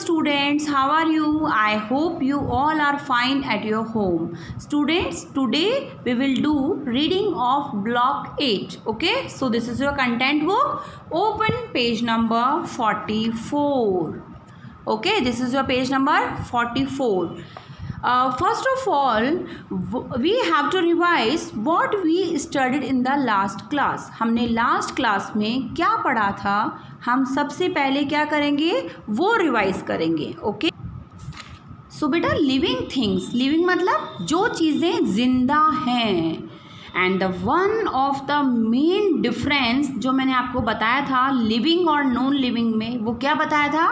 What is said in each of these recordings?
students, how are you? I hope you all are fine at your home. Students, today we will do reading of block 8. Okay, so this is your content book. Open page number 44. Okay, this is your page number 44. First of all, we have to revise what we studied in the last class. हमने last class में क्या पढ़ा था, हम सबसे पहले क्या करेंगे, वो रिवाइज करेंगे. ओके, सो बेटा लिविंग थिंग्स, लिविंग मतलब जो चीज़ें जिंदा हैं. And the one of the main difference जो मैंने आपको बताया था लिविंग और नॉन लिविंग में, वो क्या बताया था,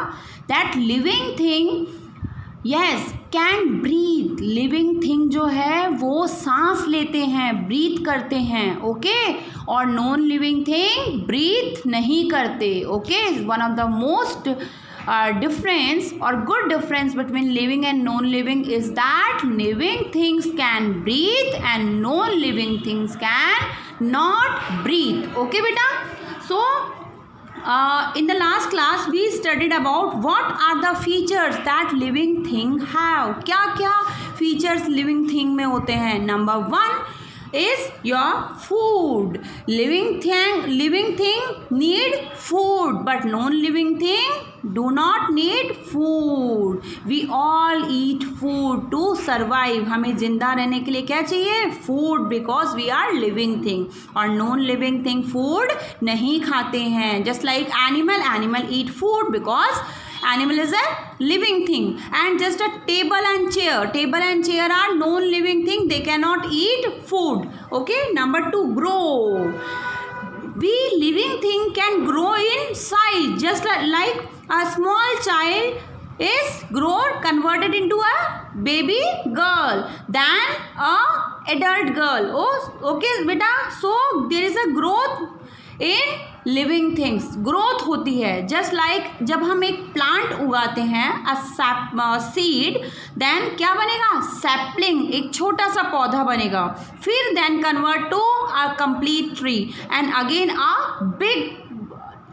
that living thing yes can breathe. Living thing जो है वो सांस लेते हैं, ब्रीथ करते हैं. ओके, और नॉन लिविंग थिंग ब्रीथ नहीं करते. Okay, one of the most difference or good difference between living and non-living is that living things can breathe and non-living things can not breathe. Okay beta, so in the last class we studied about what are the features that living thing have. क्या क्या features living thing में होते हैं. Number 1 is your food. Living thing need food, but non-living thing do not need food. We all eat food to survive. हमें जिंदा रहने के लिए क्या चाहिए, food, because we are living thing. और non-living thing food नहीं खाते हैं. Just like animal eat food because animal is a living thing. And just a table and chair are non-living thing, they cannot eat food. Okay, number 2, grow. We living thing can grow in size, just like a small child is grown, converted into a baby girl, then a adult girl. Oh, okay beta, so there is a growth in living things. Growth होती है. Just like जब हम एक plant उगाते हैं, a seed, then क्या बनेगा, sapling, एक छोटा सा पौधा बनेगा. फिर then convert to a complete tree and again a big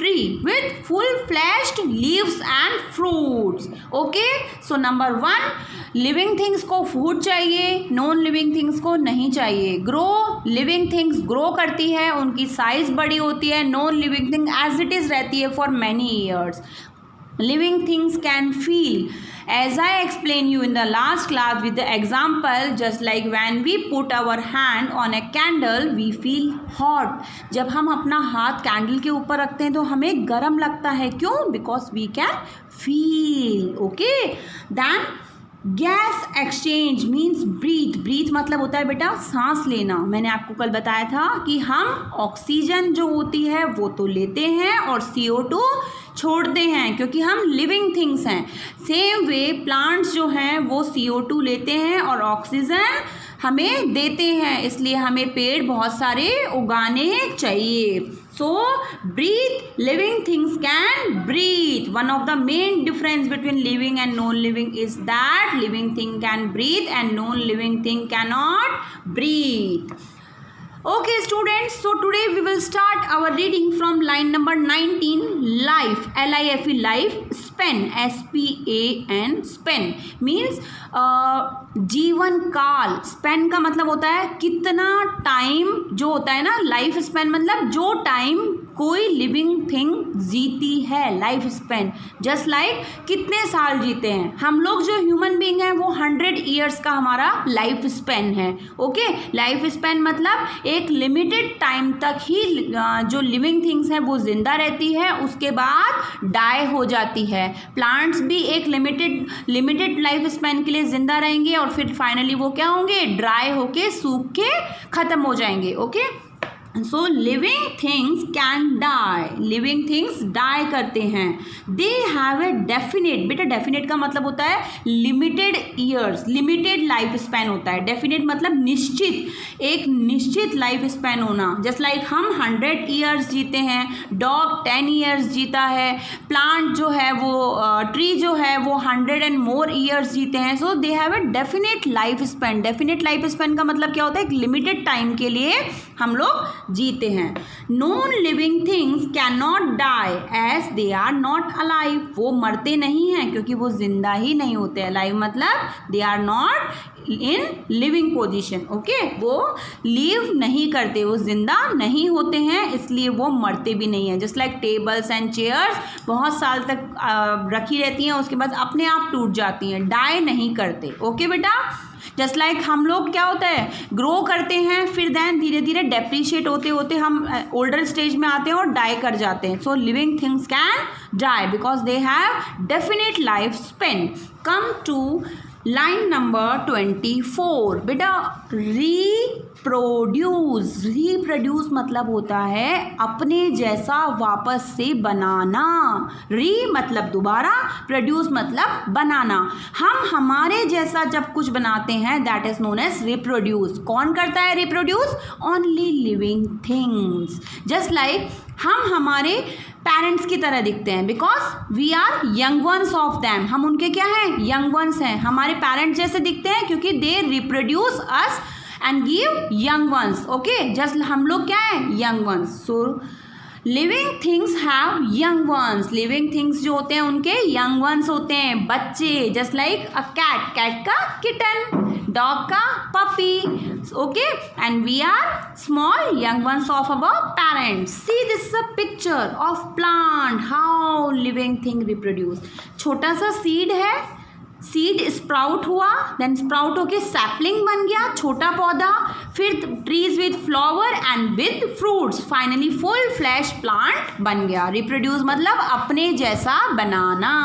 tree with full-fleshed leaves and fruits. Okay, so number 1, living things को food चाहिए, non living things को नहीं चाहिए. grow, living things grow करती है, उनकी size बड़ी होती है. non living thing as it is रहती है for many years. living things can feel, as I explained you in the last class with the example, just like when we put our hand on a candle we feel hot. जब हम अपना हाथ candle के ऊपर रखते हैं तो हमें गर्म लगता है. क्यों, because we can feel. Okay, then gas exchange means breathe मतलब होता है बेटा सांस लेना. मैंने आपको कल बताया था कि हम ऑक्सीजन जो होती है वो तो लेते हैं और CO2 छोड़ते हैं क्योंकि हम लिविंग थिंग्स हैं. सेम वे प्लांट्स जो हैं वो CO2 लेते हैं और ऑक्सीजन हमें देते हैं, इसलिए हमें पेड़ बहुत सारे उगाने चाहिए. So breathe, living things can breathe. One of the main difference between living and non-living is that living thing can breathe and non-living thing cannot breathe. Okay students, so today we will start our reading from line number 19. Life, L-I-F-E, life. Span, S-P-A-N, span means जीवन काल. Spain का मतलब होता है कितना time जो होता है ना. लाइफ स्पेन मतलब जो टाइम कोई लिविंग थिंग जीती है. लाइफ स्पेन जस्ट लाइक कितने साल जीते हैं हम लोग. जो ह्यूमन बीइंग है वो 100 ईयर्स का हमारा लाइफ स्पेन है. ओके, लाइफ स्पेन मतलब एक लिमिटेड टाइम तक ही जो लिविंग थिंग्स हैं वो जिंदा रहती है, उसके बाद डाई हो जाती है. प्लांट्स भी एक लिमिटेड लाइफ स्पेन के लिए जिंदा रहेंगे और फिर फाइनली वो क्या होंगे, ड्राई होके सूख के खत्म हो जाएंगे. Okay, so living things can die. Living things die करते हैं. दे हैव ए डेफिनेट, बेटा डेफिनेट का मतलब होता है limited years, limited life span होता है. डेफिनेट मतलब निश्चित, एक निश्चित लाइफ स्पैन होना. जस्ट लाइक हम 100 ईयर्स जीते हैं, डॉग 10 ईयर्स जीता है, प्लांट जो है वो ट्री जो है वो 100 एंड मोर ईयर्स जीते हैं. So they have a definite life span. Definite life span का मतलब क्या होता है, एक लिमिटेड टाइम के लिए हम लोग जीते हैं। Non living things can not die as they are not alive, वो मरते नहीं हैं क्योंकि वो जिंदा ही नहीं होते। अलाइव मतलब they are not in living position, okay, वो लिव नहीं करते, वो जिंदा नहीं होते हैं, इसलिए वो मरते भी नहीं हैं। Just like tables and chairs बहुत साल तक रखी रहती हैं, उसके बाद अपने आप टूट जाती हैं, डाई नहीं करते। ओके बेटा, जस्ट लाइक हम लोग क्या होता है, ग्रो करते हैं, फिर देन धीरे धीरे डेप्रिशिएट होते होते हम ओल्डर स्टेज में आते हैं और डाई कर जाते हैं। So living things can die because they have definite life span. Come to line number 24 बेटा, रिप्रोड्यूस। रिप्रोड्यूस मतलब होता है अपने जैसा वापस से बनाना। री मतलब दोबारा, प्रोड्यूस मतलब बनाना। हम हमारे जैसा जब कुछ बनाते हैं that is known as reproduce. कौन करता है reproduce? Only living things. Just like हम हमारे पेरेंट्स की तरह दिखते हैं because we are young ones of them. हम उनके क्या हैं? यंग वंस हैं। हमारे पेरेंट्स जैसे दिखते हैं क्योंकि they reproduce us and give young ones. Okay, just हम लोग क्या हैं? Young ones. So living things have young ones. Living things जो होते हैं उनके यंग वंस होते हैं, बच्चे। Just like a cat, cat का किटन, डॉग का puppy, okay, and we are small young ones of our parents. See this is a picture of plant, how living thing reproduce. छोटा सा seed है, seed sprout हुआ, then sprout होके sapling बन गया, छोटा पौधा, फिर trees with flower and with fruits, finally full flash plant बन गया। रिप्रोड्यूस मतलब अपने जैसा बनाना।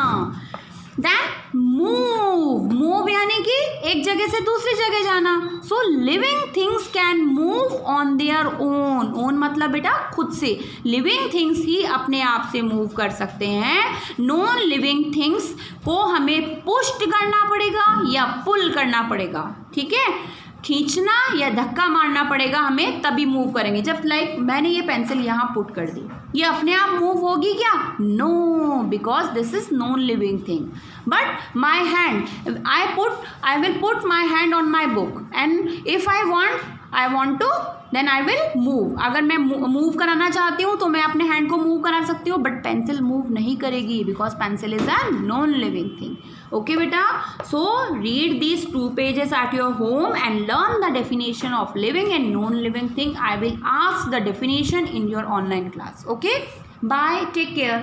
देन मूव, मूव यानी कि एक जगह से दूसरी जगह जाना। So living things can move on their own. Own मतलब बेटा खुद से, लिविंग थिंग्स ही अपने आप से मूव कर सकते हैं। नॉन लिविंग थिंग्स को हमें पुश करना पड़ेगा या पुल करना पड़ेगा, ठीक है, खींचना या धक्का मारना पड़ेगा हमें, तभी मूव करेंगे। जब लाइक मैंने ये पेंसिल यहाँ पुट कर दी, ये अपने आप मूव होगी क्या? No, because this is non living thing. But my hand, I will put my hand on my book and if I want to then I will move. अगर मैं मूव कराना चाहती हूँ तो मैं अपने हैंड को मूव करा सकती हूँ, बट पेंसिल मूव नहीं करेगी because pencil is a non living thing. Okay beta, so read these 2 pages at your home and learn the definition of living and non-living thing. I will ask the definition in your online class. Okay, bye, take care.